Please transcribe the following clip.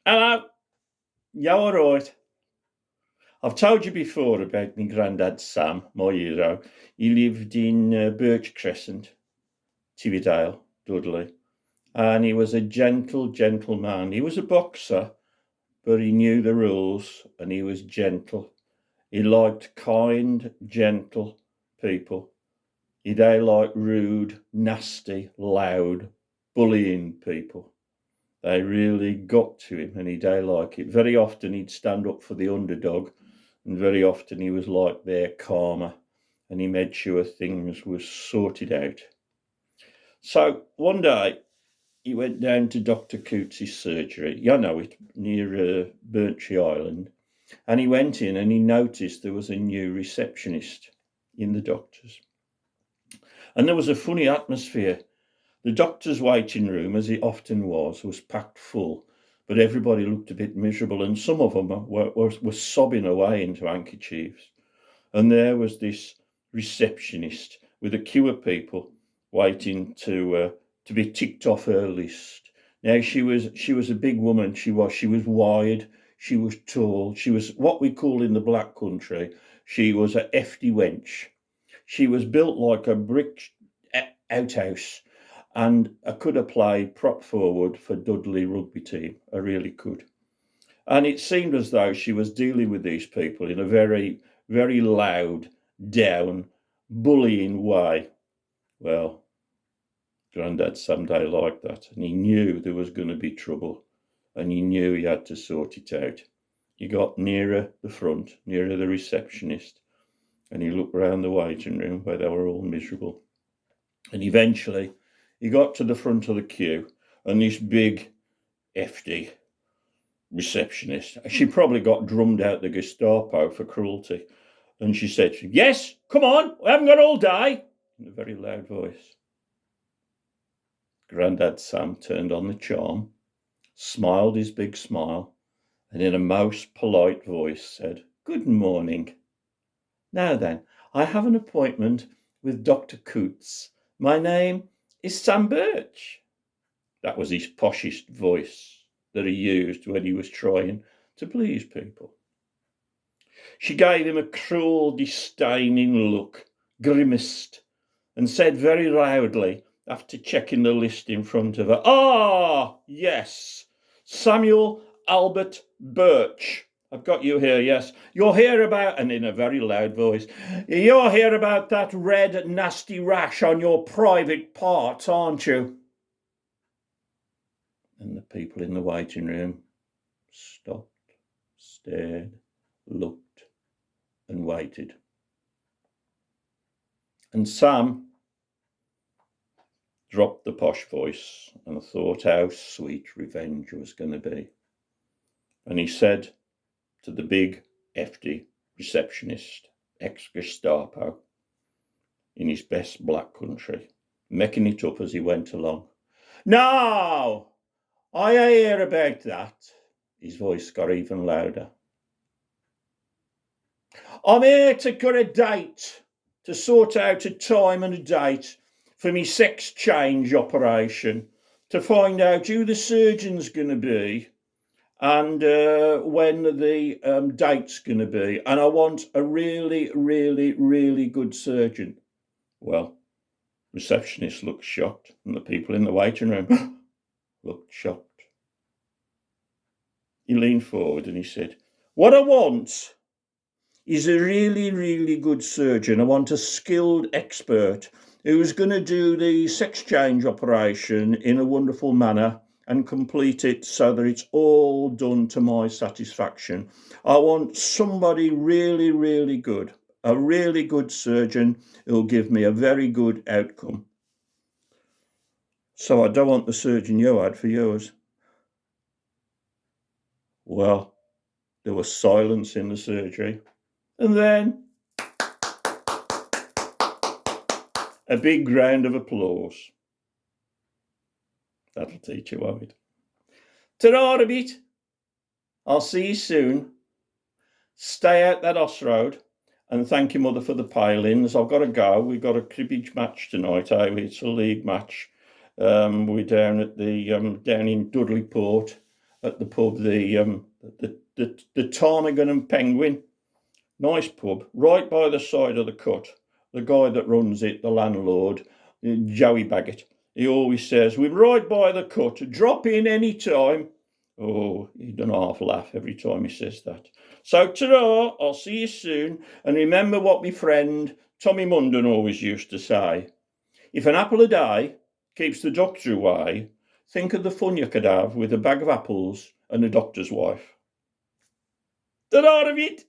Hello, you all right? I've told you before about my granddad Sam, my hero. He lived in Birch Crescent, Tividale, Dudley, and he was a gentle man. He was a boxer, but he knew the rules and he was gentle. He liked kind, gentle people. He didn't like rude, nasty, loud, bullying people. They really got to him and he didn't like it. Very often he'd stand up for the underdog, and very often he was like their karma and he made sure things were sorted out. So one day he went down to Dr. Coots's surgery, you know it, near Birchy Island, and he went in and he noticed there was a new receptionist in the doctor's. And there was a funny atmosphere. The doctor's waiting room, as it often was packed full, but everybody looked a bit miserable, and some of them were sobbing away into handkerchiefs. And there was this receptionist with a queue of people waiting to be ticked off her list. Now she was a big woman. She was wide. She was tall. She was what we call in the black country. She was a hefty wench. She was built like a brick outhouse, and I could have played prop forward for Dudley rugby team. I really could. And it seemed as though she was dealing with these people in a very, very loud, down, bullying way. Well, Grandad someday liked that, and he knew there was going to be trouble, and he knew he had to sort it out. He got nearer the front, nearer the receptionist, and he looked round the waiting room where they were all miserable. And eventually he got to the front of the queue, and this big, hefty receptionist, she probably got drummed out the Gestapo for cruelty, and she said, "Yes, come on, we haven't got all day," in a very loud voice. Grandad Sam turned on the charm, smiled his big smile, and in a most polite voice said, "Good morning. Now then, I have an appointment with Dr. Coots. My name is Sam Birch." That was his poshest voice that he used when he was trying to please people. She gave him a cruel, disdaining look, grimaced, and said very loudly, after checking the list in front of her, "Ah, yes, Samuel Albert Birch. I've got you here, yes. You're here about," and in a very loud voice, "you're here about that red, nasty rash on your private parts, aren't you?" And the people in the waiting room stopped, stared, looked, and waited. And Sam dropped the posh voice and thought how sweet revenge was going to be. And he said to the big, hefty receptionist, ex-Gestapo, in his best black country, making it up as he went along, "No, I hear about that." His voice got even louder. "I'm here to get a date, to sort out a time and a date for me sex change operation, to find out who the surgeon's going to be and when the date's going to be. And I want a really, really, really good surgeon." Well, receptionist looked shocked, and the people in the waiting room looked shocked. He leaned forward and he said, "What I want is a really, really good surgeon. I want a skilled expert who's going to do the sex change operation in a wonderful manner and complete it so that it's all done to my satisfaction. I want somebody really, really good, a really good surgeon who'll give me a very good outcome. So I don't want the surgeon you had for yours." Well, there was silence in the surgery. And then a big round of applause. That'll teach you, won't it? Ta-ra a bit. I'll see you soon. Stay out that Oss Road. And thank your mother for the palings. I've got to go. We've got a cribbage match tonight. It's a league match. We're down at the down in Dudley Port, at the pub, the Ptarmigan and Penguin. Nice pub, right by the side of the cut. The guy that runs it, the landlord, Joey Baggett, he always says, we're right by the cut, drop in any time. Oh, he done half laugh every time he says that. So, ta-ra, I'll see you soon. And remember what my friend Tommy Munden always used to say. If an apple a day keeps the doctor away, think of the fun you could have with a bag of apples and a doctor's wife. Ta-ra of it!